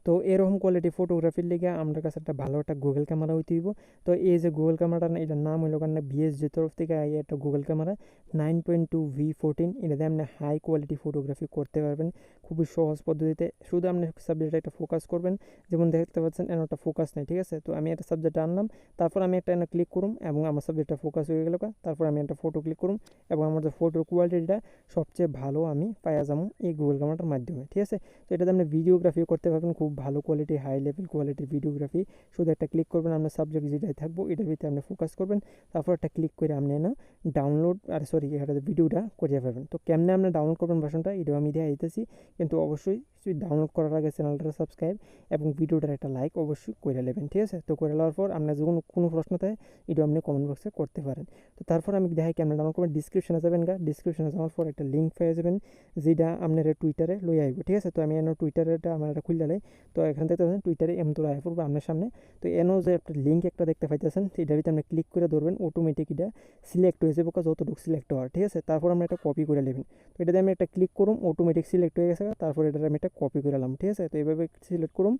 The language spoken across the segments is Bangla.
তো এরকম কোয়ালিটি ফটোগ্রাফির লিগে আমার কাছে একটা ভালো একটা গুগল ক্যামেরা হইতে হইব। তো এই যে গুগল ক্যামেরাটা না, এটার নাম হইল কারণ বিএসজি তরফ থেকে একটা গুগল ক্যামেরা 9.2V14। এটাতে আপনি হাই কোয়ালিটি ফটোগ্রাফি করতে পারবেন খুবই সহজ পদ্ধতিতে। শুধু আপনি সাবজেক্টে একটা ফোকাস করবেন, যেমন দেখতে পাচ্ছেন এর একটা ফোকাস নেই, ঠিক আছে। তো আমি একটা সাবজেক্ট আনলাম, তারপর আমি একটা এনে ক্লিক করুম এবং আমার সাবজেক্টটা ফোকাস হয়ে গেল। তারপর আমি একটা ফটো ক্লিক করুম এবং আমার যে ফটোর কোয়ালিটিটা সবচেয়ে ভালো আমি পাইয়া যাবো এই গুগল ক্যামেরাটার মাধ্যমে, ঠিক আছে। তো এটাতে আপনি ভিডিওগ্রাফিও করতে পারবেন, খুব ভালো কোয়ালিটি হাই লেভেল কোয়ালিটির ভিডিওগ্রাফি। শুধু একটা ক্লিক করবেন, আপনার সাবজেক্ট যেটাই থাকবো এটার ভিতরে আপনি ফোকাস করবেন, তারপর একটা ক্লিক করে আপনি না ডাউনলোড এটা ভিডিওটা করিয়ে ফেলবেন। তো কেমনে আপনি ডাউনলোড করবেন ভার্সনটা এটাও আমি দিয়ে দিতেছি, কিন্তু অবশ্যই ডাউনলোড করার আগে চ্যানেলটা সাবস্ক্রাইব এবং ভিডিওটার একটা লাইক অবশ্যই করে নেবেন, ঠিক আছে। তো করে নেওয়ার পর আপনার যখন কোনো প্রশ্ন থাকে এটা আপনি কমেন্ট বক্সে করতে পারেন। তো তারপর আমি দেখাই কেমন ডাউনলোড করবেন। ডিসক্রিপশনে যাবেন, ডিসক্রিপশনে যাওয়ার পর একটা লিঙ্ক পেয়ে যাবেন যেটা আপনার টুইটারে লই আইব, ঠিক আছে। তো আমি এনে টুইটারেটা আমার একটা খুলে লাই। তো এখান থেকে টুইটারে তোরা আয় পড়বো আপনার সামনে। তো এনও যে একটা লিঙ্ক একটা দেখতে পাইতেছেন, এটার ভিতরে আপনি ক্লিক করে ধরবেন, অটোমেটিক এটা সিলেক্ট হয়ে যাবে যতটুকু সিলেক্ট হওয়ার, ঠিক আছে। তারপর আমরা একটা কপি করে নেবেন। তো এটাতে আমি একটা ক্লিক করুম, অটোমেটিক সিলেক্ট হয়ে গেছে। তারপর এটা আমি একটা কপি করে নিলাম, ঠিক আছে। তো এইভাবে সিলেক্ট করুম,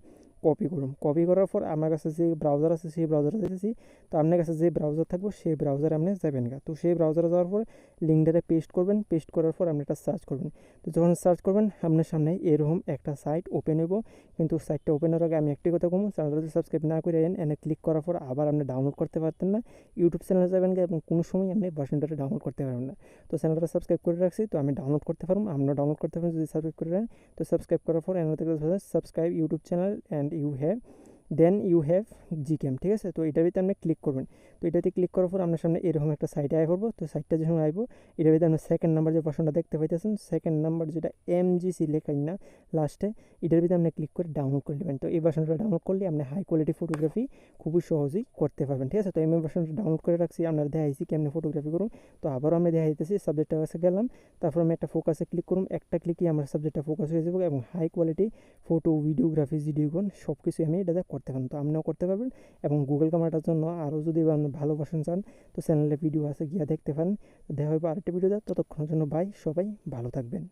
কপি করার পর আমার কাছে যে ব্রাউজার আছে সেই ব্রাউজারে যেতেছি। তো আপনার কাছে যে ব্রাউজার থাকবো সেই ব্রাউজারে আপনি যাবেন গা। তো সেই ব্রাউজারে যাওয়ার পর লিঙ্কটাতে পেস্ট করবেন, পেস্ট করার পর আপনি একটা সার্চ করবেন। তো যখন সার্চ করবেন আপনার সামনে এরকম একটা সাইট ওপেন হইব, কিন্তু সাইটটা ওপেন হওয়ার আগে আমি একটি কথা কমু, চ্যানেলটা যদি সাবস্ক্রাইব না করে এনে ক্লিক করার পর আবার আপনি ডাউনলোড করতে পারতেন না। ইউটিউব চ্যানেলে যাবেন গা এবং কোনো সময় আপনি ভার্সনটা ডাউনলোড করতে পারবেন না। তো চ্যানেলটা সাবস্ক্রাইব করে রাখছি, তো আমি ডাউনলোড করতে পারবো, আপনারা ডাউনলোড করতে পারেন যদি সাবস্ক্রাইব করে রাখেন। তো সাবস্ক্রাইব করার পর এনে থেকে subscribe YouTube channel and you have জিকেম, ঠিক আছে। তো এটার ভিতরে আপনি ক্লিক করবেন। তো এটাতে ক্লিক করার পর আপনার সামনে এরকম একটা সাইটে আয় পড়বো। তো সাইটটা যখন আইব এটার ভিতরে আপনি সেকেন্ড নাম্বার যে ভার্সনটা দেখতে পাইতেছেন, সেকেন্ড নাম্বার যেটা MGC লেখাই না লাস্টে, এটার ভিতরে আপনি ক্লিক করে ডাউনলোড করে নেবেন। তো এই ভার্সনটা ডাউনলোড করলে আপনি হাই কোয়ালিটি ফটোগ্রাফি খুবই সহজেই করতে পারবেন, ঠিক আছে। তো আমি ভার্সনটা ডাউনলোড করে রাখছি, আপনারা দেখাইছি কেমনি ফটোগ্রাফি করুন। তো আবারও আমি দেখাইতেছি, সাবজেক্টটা কাছে গেলাম, তারপর আমি একটা ফোকাসে ক্লিক করুন, একটা ক্লিকই আমার সাবজেক্টটা ফোকাস হয়ে যাবে এবং হাই কোয়ালিটি ফটো ভিডিওগ্রাফি ভিডিওগুন সব কিছু আমি এটাতে করতে পারবেন। তো আপনিও করতে পারবেন এবং গুগল ক্যামেরাটার জন্য আরও যদি আপনি ভালো ভার্সন চান তো চ্যানেলে ভিডিও আছে, গিয়া দেখতে পারেন। দেখা হবে আরেকটা ভিডিও, ততক্ষণের জন্য বাই, সবাই ভালো থাকবেন।